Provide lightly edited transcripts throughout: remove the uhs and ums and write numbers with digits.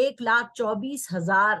1,24,000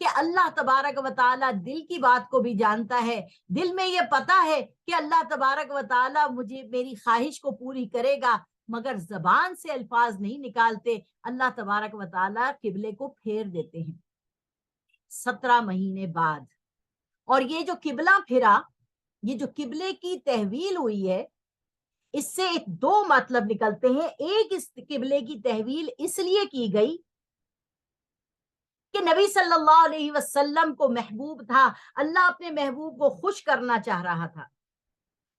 کہ اللہ تبارک و تعالیٰ دل کی بات کو بھی جانتا ہے، دل میں یہ پتا ہے کہ اللہ تبارک و تعالیٰ مجھے میری خواہش کو پوری کرے گا، مگر زبان سے الفاظ نہیں نکالتے، اللہ تبارک و تعالیٰ قبلے کو پھیر دیتے ہیں 17 مہینے بعد۔ اور یہ جو قبلہ پھرا، یہ جو قبلے کی تحویل ہوئی ہے، اس سے ایک دو مطلب نکلتے ہیں۔ ایک، اس قبلے کی تحویل اس لیے کی گئی کہ نبی صلی اللہ علیہ وسلم کو محبوب تھا، اللہ اپنے محبوب کو خوش کرنا چاہ رہا تھا،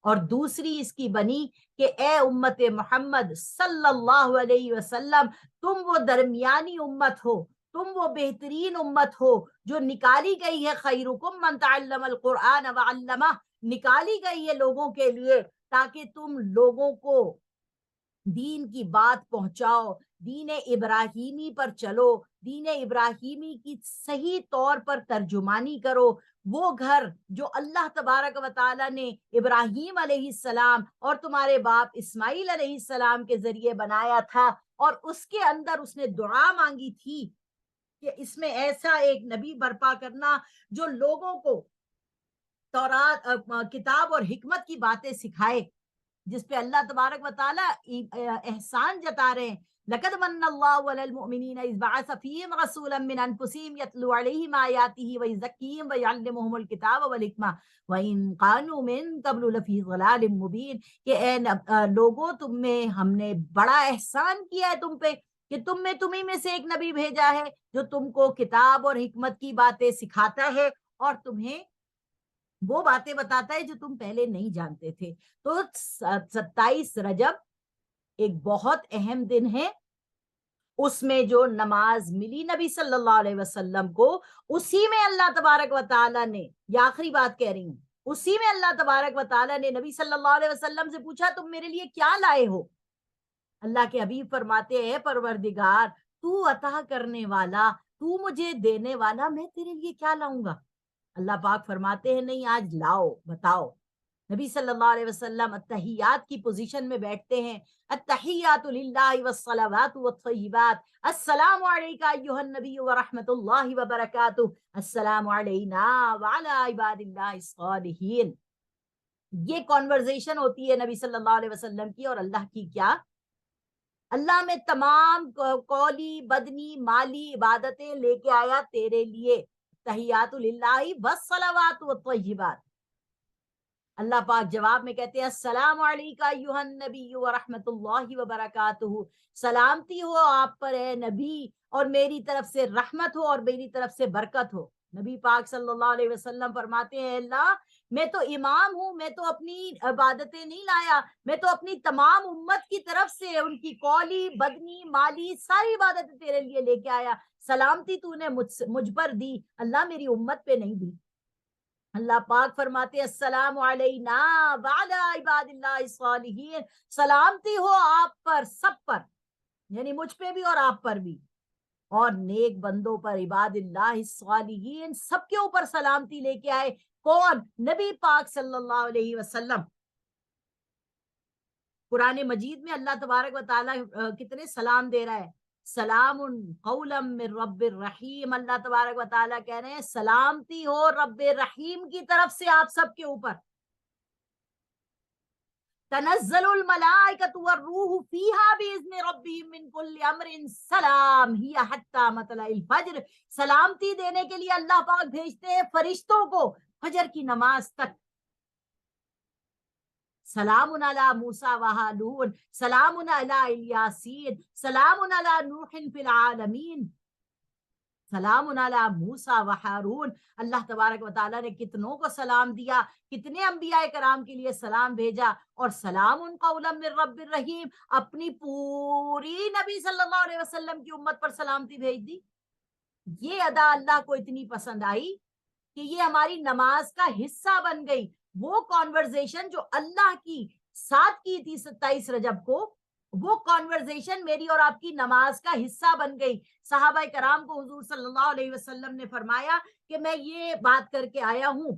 اور دوسری اس کی بنی کہ اے امت محمد صلی اللہ علیہ وسلم، تم وہ درمیانی امت ہو، تم وہ بہترین امت ہو جو نکالی گئی ہے، خیرکم من تعلم القرآن وعلمہ، نکالی گئی ہے لوگوں کے لیے تاکہ تم لوگوں کو دین کی بات پہنچاؤ، دین ابراہیمی پر چلو، دین ابراہیمی کی صحیح طور پر ترجمانی کرو۔ وہ گھر جو اللہ تبارک و تعالیٰ نے ابراہیم علیہ السلام اور تمہارے باپ اسماعیل علیہ السلام کے ذریعے بنایا تھا، اور اس کے اندر اس نے دعا مانگی تھی کہ اس میں ایسا ایک نبی برپا کرنا جو لوگوں کو تورات، کتاب اور حکمت کی باتیں سکھائے، جس پہ اللہ تبارک و تعالیٰ احسان جتا رہے ہیں۔ لَقَدْ مَنَّ اللَّهُ عَلَى الْمُؤْمِنِينَ إِذْ بَعَثَ فِيهِمْ رَسُولًا مِّنْ أَنفُسِهِمْ يَتْلُو عَلَيْهِمْ آيَاتِهِ وَيُزَكِّيهِمْ وَيُعَلِّمُهُمُ الْكِتَابَ وَالْحِكْمَةَ وَإِنْ كَانُوا مِن قَبْلُ لَفِي ضَلَالٍ مُّبِينٍ، کہ اے لوگوں، تم میں ہم نے بڑا احسان کیا ہے تم پہ کہ تمہیں میں سے ایک نبی بھیجا ہے جو تم کو کتاب اور حکمت کی باتیں سکھاتا ہے اور تمہیں وہ باتیں بتاتا ہے جو تم پہلے نہیں جانتے تھے۔ تو 27 رجب ایک بہت اہم دن ہے، اس میں جو نماز ملی نبی صلی اللہ علیہ وسلم کو، اسی میں اللہ تبارک و تعالیٰ نے، یہ آخری بات کہہ رہی ہوں، اسی میں اللہ تبارک و تعالیٰ نے نبی صلی اللہ علیہ وسلم سے پوچھا تم میرے لیے کیا لائے ہو؟ اللہ کے حبیب فرماتے ہیں پروردگار تو عطا کرنے والا، تو مجھے دینے والا، میں تیرے لیے کیا لاؤں گا؟ اللہ پاک فرماتے ہیں نہیں، آج لاؤ، بتاؤ۔ نبی صلی اللہ علیہ وسلم التحیات کی پوزیشن میں بیٹھتے ہیں، التحیات للہ والصلوات والطیبات، السلام علیکہ ایہا النبی ورحمۃ اللہ وبرکاتہ، السلام علینا وعلی عباد اللہ الصالحین۔ یہ کانورزیشن ہوتی ہے نبی صلی اللہ علیہ وسلم کی اور اللہ کی۔ کیا؟ اللہ میں تمام قولی، بدنی، مالی عبادتیں لے کے آیا تیرے لیے، تحیات للہ والصلوات والطیبات۔ اللہ پاک جواب میں کہتے ہیں السلام علیکہ ایہا النبی ورحمۃ اللہ وبرکاتہ، سلامتی ہو آپ پر اے نبی، اور میری طرف سے رحمت ہو اور میری طرف سے برکت ہو۔ نبی پاک صلی اللہ علیہ وسلم فرماتے ہیں اللہ میں تو امام ہوں، میں تو اپنی عبادتیں نہیں لایا، میں تو اپنی تمام امت کی طرف سے ان کی قولی، بدنی، مالی ساری عبادتیں تیرے لیے لے کے آیا، سلامتی تو نے مجھ پر دی، اللہ میری امت پہ نہیں دی۔ اللہ پاک فرماتے السلام علینا وعلی عباد اللہ الصالحین، سلامتی ہو آپ پر، سب پر، یعنی مجھ پہ بھی اور آپ پر بھی، اور نیک بندوں پر، عباد اللہ الصالحین، سب کے اوپر سلامتی لے کے آئے۔ کون؟ نبی پاک صلی اللہ علیہ وسلم۔ قرآن مجید میں اللہ تبارک و تعالیٰ کتنے سلام دے رہا ہے، سلام قولا من رب الرحیم، اللہ تبارک و تعالیٰ کہہ رہے ہیں سلامتی ہو رب رحیم کی طرف سے آپ سب کے اوپر۔ تنزل الملائکۃ والروح فیہا باذن ربہم من کل امر سلام ہی حتی مطلع الفجر، سلامتی دینے کے لیے اللہ پاک بھیجتے ہیں فرشتوں کو فجر کی نماز تک۔ سلام علی موسیٰ و ہارون، سلام علی الیاسین، سلام علی نوح فی العالمین، سلام علی موسیٰ و ہارون۔ اللہ تبارک و تعالیٰ نے کتنوں کو سلام دیا، کتنے انبیاء کرام کے لیے سلام بھیجا، اور سلام قولا من رب الرحیم، اپنی پوری نبی صلی اللہ علیہ وسلم کی امت پر سلامتی بھیج دی۔ یہ ادا اللہ کو اتنی پسند آئی کہ یہ ہماری نماز کا حصہ بن گئی۔ وہ کانورزیشن جو اللہ کی ساتھ کی تھی 27 رجب کو، وہ کانورزیشن میری اور آپ کی نماز کا حصہ بن گئی۔ صحابہ کرام کو حضور صلی اللہ علیہ وسلم نے فرمایا کہ میں یہ بات کر کے آیا ہوں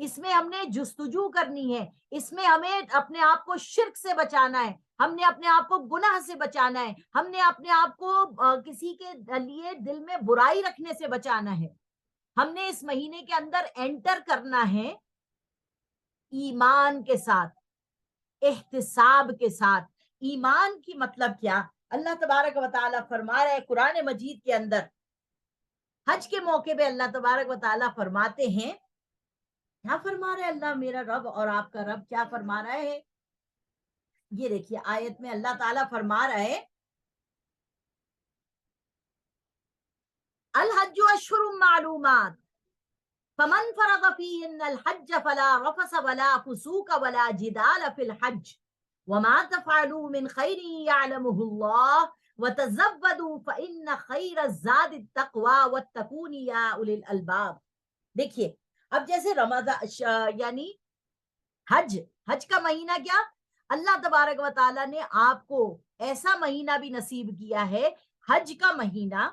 اس میں ہم نے جستجو کرنی ہے، اس میں ہمیں اپنے آپ کو شرک سے بچانا ہے، ہم نے اپنے آپ کو گناہ سے بچانا ہے، ہم نے اپنے آپ کو کسی کے لیے دل میں برائی رکھنے سے بچانا ہے. ہم نے اس مہینے کے اندر انٹر کرنا ہے ایمان کے ساتھ، احتساب کے ساتھ. ایمان کی مطلب کیا؟ اللہ تبارک و تعالیٰ فرما رہے ہیں قرآن مجید کے اندر، حج کے موقع پہ اللہ تبارک و تعالیٰ فرماتے ہیں، کیا فرما رہے اللہ میرا رب اور آپ کا رب کیا فرما رہا ہے؟ یہ دیکھیے آیت میں اللہ تعالیٰ فرما رہا ہے الحج اشہر معلومات فمن فرض فیہن الحج فلا رفث ولا فسوق ولا جدال فی الحج وما تفعلوا من خیر یعلمہ اللہ وتزودوا فإن خیر الزاد التقوی واتقون یا اولی الالباب. دیکھیے اب جیسے رمضان یعنی حج کا مہینہ، کیا اللہ تبارک و تعالیٰ نے آپ کو ایسا مہینہ بھی نصیب کیا ہے، حج کا مہینہ،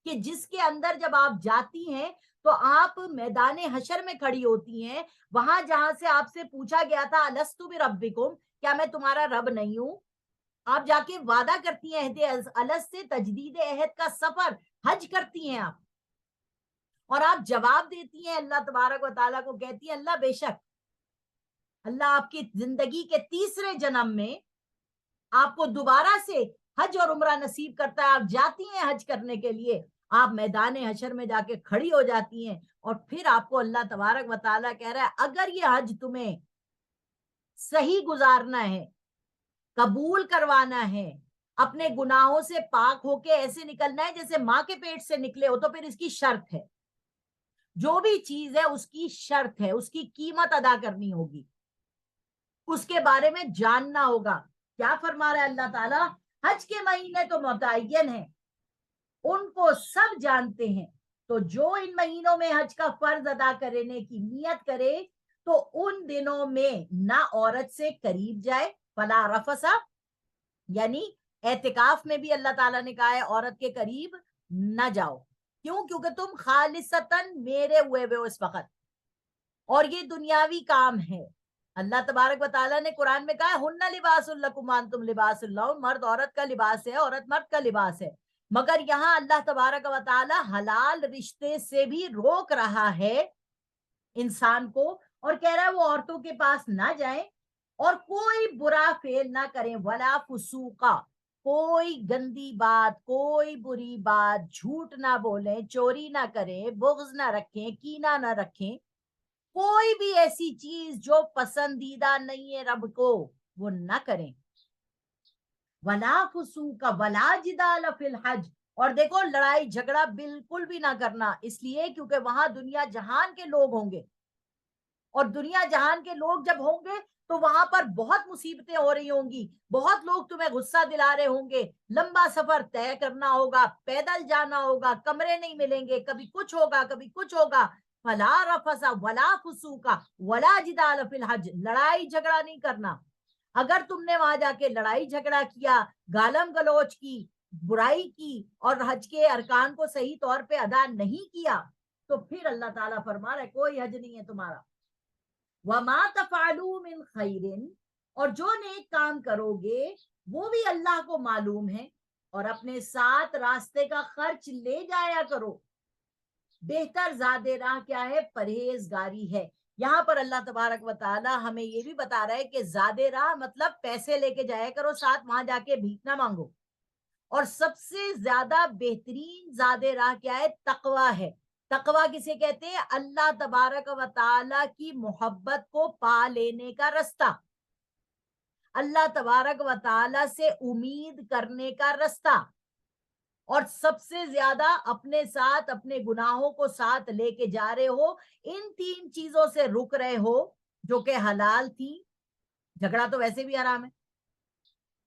کہ جس کے اندر جب آپ جاتی ہیں تو آپ میدان حشر میں کھڑی ہوتی ہیں، وہاں جہاں سے آپ سے پوچھا گیا تھا الست بربکم، کیا میں تمہارا رب نہیں ہوں، آپ جا کے وعدہ کرتی ہیں عہد الست سے، تجدید عہد کا سفر حج کرتی ہیں آپ، اور آپ جواب دیتی ہیں اللہ تبارک و تعالیٰ کو، کہتی ہیں اللہ بے شک اللہ آپ کی زندگی کے تیسرے جنم میں آپ کو دوبارہ سے حج اور عمرہ نصیب کرتا ہے، آپ جاتی ہیں حج کرنے کے لیے، آپ میدان حشر میں جا کے کھڑی ہو جاتی ہیں، اور پھر آپ کو اللہ تبارک و تعالیٰ کہہ رہا ہے اگر یہ حج تمہیں صحیح گزارنا ہے، قبول کروانا ہے، اپنے گناہوں سے پاک ہو کے ایسے نکلنا ہے جیسے ماں کے پیٹ سے نکلے ہو، تو پھر اس کی شرط ہے، جو بھی چیز ہے اس کی شرط ہے، اس کی قیمت ادا کرنی ہوگی، اس کے بارے میں جاننا ہوگا. کیا فرما رہا ہے اللہ تعالیٰ؟ حج کے مہینے تو متعین ہیں، ان کو سب جانتے ہیں، تو جو ان مہینوں میں حج کا فرض ادا کرنے کی نیت کرے تو ان دنوں میں نہ عورت سے قریب جائے، فلا رفسا، یعنی اعتکاف میں بھی اللہ تعالیٰ نے کہا ہے عورت کے قریب نہ جاؤ. کیوں؟ کیونکہ تم خالصتاً میرے ہوئے اس وقت، اور یہ دنیاوی کام ہے. اللہ تبارک و تعالیٰ نے قرآن میں کہا ہن لباس لکم وانتم لباس لہن، مرد عورت کا لباس ہے، عورت مرد کا لباس ہے. مگر یہاں اللہ تبارک و تعالیٰ حلال رشتے سے بھی روک رہا ہے انسان کو، اور کہہ رہا ہے وہ عورتوں کے پاس نہ جائیں اور کوئی برا فعل نہ کریں، ولا فسوقا، کوئی گندی بات، کوئی بری بات، جھوٹ نہ بولیں، چوری نہ کریں، بغض نہ رکھیں، کینہ نہ رکھیں، کوئی بھی ایسی چیز جو پسندیدہ نہیں ہے رب کو وہ نہ کریں. ولا فسوق ولا جدال فی الحج، اور دیکھو لڑائی جھگڑا بالکل بھی نہ کرنا، اس لیے کیونکہ وہاں دنیا جہان کے لوگ ہوں گے، اور دنیا جہان کے لوگ جب ہوں گے تو وہاں پر بہت مصیبتیں ہو رہی ہوں گی، بہت لوگ تمہیں غصہ دلا رہے ہوں گے، لمبا سفر طے کرنا ہوگا، پیدل جانا ہوگا، کمرے نہیں ملیں گے، کبھی کچھ ہوگا کبھی کچھ ہوگا. فلا رفث ولا فسوق ولا جدال فی الحج، لڑائی جھگڑا نہیں کرنا. اگر تم نے وہاں جا کے لڑائی جھگڑا کیا، گالم گلوچ کی، برائی کی، اور حج کے ارکان کو صحیح طور پہ ادا نہیں کیا، تو پھر اللہ تعالیٰ فرما رہا ہے کوئی حج نہیں ہے تمہارا. وما تفعلوا من خیر، اور جو نیک کام کرو گے وہ بھی اللہ کو معلوم ہے، اور اپنے ساتھ راستے کا خرچ لے جایا کرو. بہتر زاد راہ کیا ہے؟ پرہیزگاری ہے. یہاں پر اللہ تبارک و تعالی ہمیں یہ بھی بتا رہا ہے کہ زاد راہ مطلب پیسے لے کے جایا کرو ساتھ، وہاں جا کے بھیک نہ مانگو. اور سب سے زیادہ بہترین زاد راہ کیا ہے؟ تقوی ہے. تقوی کسے کہتے ہیں؟ اللہ تبارک و تعالی کی محبت کو پا لینے کا رستہ، اللہ تبارک و تعالی سے امید کرنے کا رستہ، اور سب سے زیادہ اپنے ساتھ اپنے گناہوں کو ساتھ لے کے جا رہے ہو، ان تین چیزوں سے رک رہے ہو جو کہ حلال تھی. جھگڑا تو ویسے بھی حرام ہے،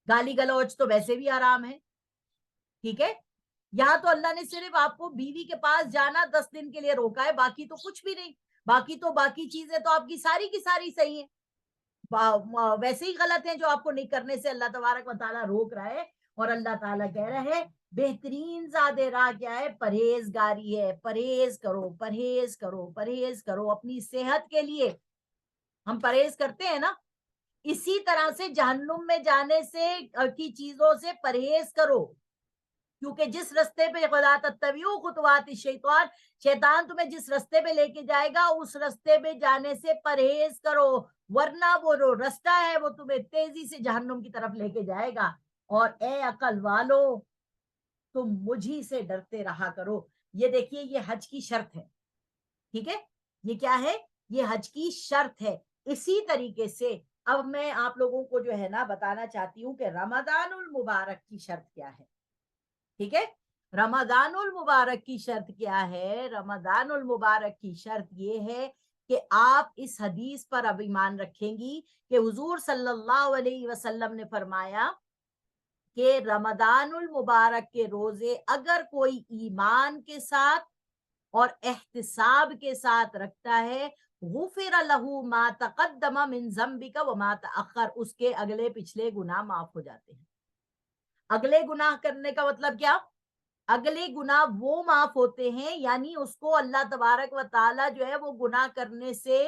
گالی گلوچ تو ویسے بھی حرام ہے، ٹھیک ہے. یہاں تو اللہ نے صرف آپ کو بیوی کے پاس جانا 10 دن کے لیے روکا ہے، باقی تو کچھ بھی نہیں. باقی چیزیں تو آپ کی ساری صحیح ہیں، ویسے ہی غلط ہیں جو آپ کو نہیں کرنے سے اللہ تبارک و تعالیٰ روک رہا ہے. اور اللہ تعالیٰ کہہ رہا ہے بہترین زیادہ راہ کیا ہے؟ پرہیزگاری ہے. پرہیز کرو، پرہیز کرو، پرہیز کرو اپنی صحت کے لیے. ہم پرہیز کرتے ہیں نا، اسی طرح سے جہنم میں جانے سے کی چیزوں سے پرہیز کرو، کیونکہ جس رستے پہ خدا تتبعوا خطوات الشیطان، شیطان تمہیں جس رستے پہ لے کے جائے گا اس رستے پہ جانے سے پرہیز کرو، ورنہ وہ جو رستہ ہے وہ تمہیں تیزی سے جہنم کی طرف لے کے جائے گا. اور اے عقل والو تم مجھی سے ڈرتے رہا کرو. یہ دیکھیے یہ حج کی شرط ہے، ٹھیک ہے، یہ کیا ہے؟ یہ حج کی شرط ہے. اسی طریقے سے اب میں آپ لوگوں کو جو ہے نا بتانا چاہتی ہوں کہ رمضان المبارک کی شرط کیا ہے. ٹھیک ہے، رمضان المبارک کی شرط کیا ہے؟ رمضان المبارک کی شرط یہ ہے کہ آپ اس حدیث پر اب ایمان رکھیں گی کہ حضور صلی اللہ علیہ وسلم نے فرمایا کہ رمضان المبارک کے روزے اگر کوئی ایمان کے ساتھ اور احتساب کے ساتھ رکھتا ہے غفر له ما تقدم من ذنبک وما تأخر، اس کے اگلے پچھلے گناہ معاف ہو جاتے ہیں. اگلے گناہ کرنے کا مطلب کیا؟ اگلے گناہ وہ معاف ہوتے ہیں، یعنی اس کو اللہ تبارک و تعالی جو ہے وہ گناہ کرنے سے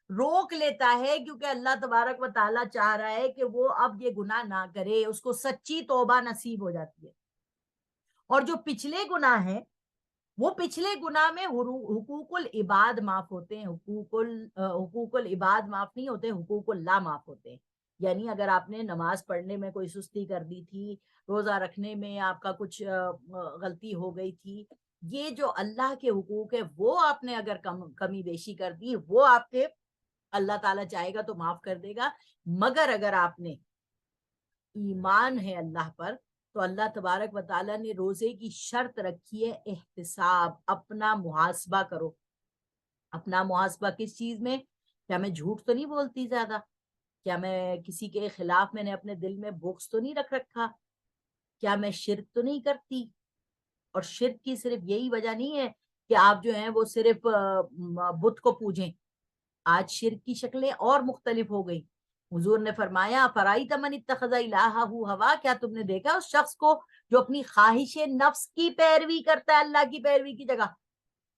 روک لیتا ہے، کیونکہ اللہ تبارک و تعالی چاہ رہا ہے کہ وہ اب یہ گناہ نہ کرے، اس کو سچی توبہ نصیب ہو جاتی ہے. اور جو پچھلے گناہ ہیں وہ پچھلے گناہ میں حقوق العباد معاف ہوتے ہیں. حقوق العباد معاف نہیں ہوتے، حقوق اللہ معاف ہوتے ہیں. یعنی اگر آپ نے نماز پڑھنے میں کوئی سستی کر دی تھی، روزہ رکھنے میں آپ کا کچھ غلطی ہو گئی تھی، یہ جو اللہ کے حقوق ہے وہ آپ نے اگر کمی بیشی کر دی، وہ آپ کے اللہ تعالیٰ چاہے گا تو معاف کر دے گا. مگر اگر آپ نے ایمان ہے اللہ پر تو اللہ تبارک و تعالیٰ نے روزے کی شرط رکھی ہے احتساب. اپنا محاسبہ کرو. اپنا محاسبہ کس چیز میں؟ کیا میں جھوٹ تو نہیں بولتی زیادہ؟ کیا میں کسی کے خلاف میں نے اپنے دل میں بغض تو نہیں رکھ رکھا؟ کیا میں شرک تو نہیں کرتی؟ اور شرک کی صرف یہی وجہ نہیں ہے کہ آپ جو ہیں وہ صرف بت کو پوجیں. آج شرک کی شکلیں اور مختلف ہو گئی. حضور نے فرمایا فرائیت من اتخذ الہہ ہوا، کیا تم نے دیکھا اس شخص کو جو اپنی خواہش نفس کی پیروی کرتا ہے اللہ کی پیروی کی جگہ؟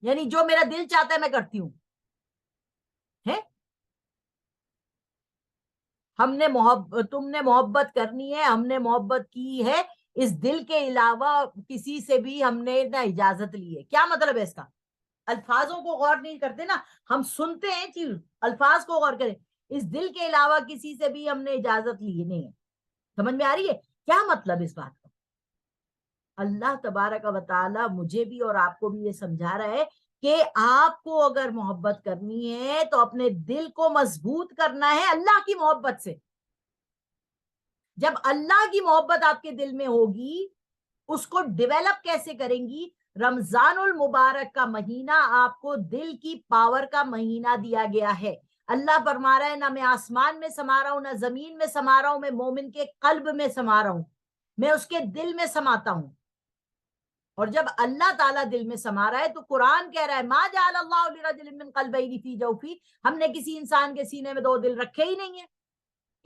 یعنی جو میرا دل چاہتا ہے میں کرتی ہوں. ہم نے تم نے محبت کرنی ہے، ہم نے محبت کی ہے، اس دل کے علاوہ کسی سے بھی ہم نے نہ اجازت لی ہے. کیا مطلب ہے اس کا؟ الفاظوں کو غور نہیں کرتے نا، ہم سنتے ہیں چیز، الفاظ کو غور کریں. اس دل کے علاوہ کسی سے بھی ہم نے اجازت لی نہیں ہے. سمجھ میں آ رہی ہے کیا مطلب اس بات کا؟ اللہ تبارک و تعالی مجھے بھی اور آپ کو بھی یہ سمجھا رہا ہے کہ آپ کو اگر محبت کرنی ہے تو اپنے دل کو مضبوط کرنا ہے اللہ کی محبت سے. جب اللہ کی محبت آپ کے دل میں ہوگی، اس کو ڈیولپ کیسے کریں گی؟ رمضان المبارک کا مہینہ آپ کو دل کی پاور کا مہینہ دیا گیا ہے. اللہ فرما رہا ہے نہ میں آسمان میں سما رہا ہوں، نہ زمین میں سما رہا ہوں، میں مومن کے قلب میں سما رہا ہوں، میں اس کے دل میں سماتا ہوں. اور جب اللہ تعالیٰ دل میں سما رہا ہے تو قرآن کہہ رہا ہے ما جعل اللہ لرجل من قلبین فی جوفی، ہم نے کسی انسان کے سینے میں دو دل رکھے ہی نہیں ہیں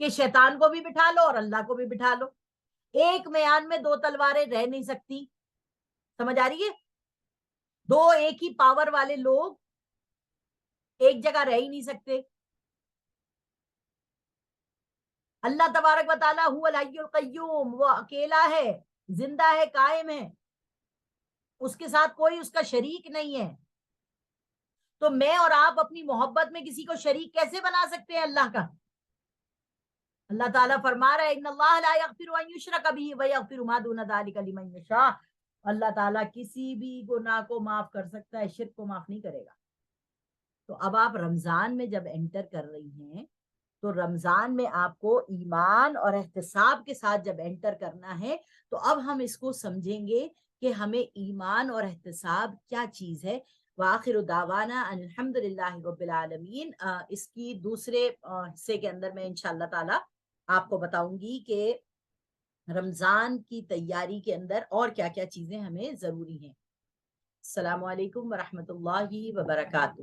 کہ شیطان کو بھی بٹھا لو اور اللہ کو بھی بٹھا لو. ایک میان میں دو تلواریں رہ نہیں سکتی. سمجھ آ رہی ہے؟ دو ایک ہی پاور والے لوگ ایک جگہ رہ ہی نہیں سکتے. اللہ تبارک و تعالیٰ هو الحی القیوم، وہ اکیلا ہے، زندہ ہے، قائم ہے، اس کے ساتھ کوئی اس کا شریک نہیں ہے. تو میں اور آپ اپنی محبت میں کسی کو شریک کیسے بنا سکتے ہیں اللہ کا؟ اللہ تعالیٰ فرما رہا ہے ان اللہ لا یغفر ان یشرک بہ ویغفر ما دون ذلک لمن یشاء. اللہ تعالیٰ کسی بھی گناہ کو معاف کر سکتا ہے، شرک کو معاف نہیں کرے گا. تو اب آپ رمضان میں جب انٹر کر رہی ہیں تو رمضان میں آپ کو ایمان اور احتساب کے ساتھ جب انٹر کرنا ہے تو اب ہم اس کو سمجھیں گے کہ ہمیں ایمان اور احتساب کیا چیز ہے. وآخر دعوانا الحمد للہ رب العالمین. اس کی دوسرے حصے کے اندر میں انشاءاللہ تعالی آپ کو بتاؤں گی کہ رمضان کی تیاری کے اندر اور کیا کیا چیزیں ہمیں ضروری ہیں. السلام علیکم ورحمۃ اللہ وبرکاتہ.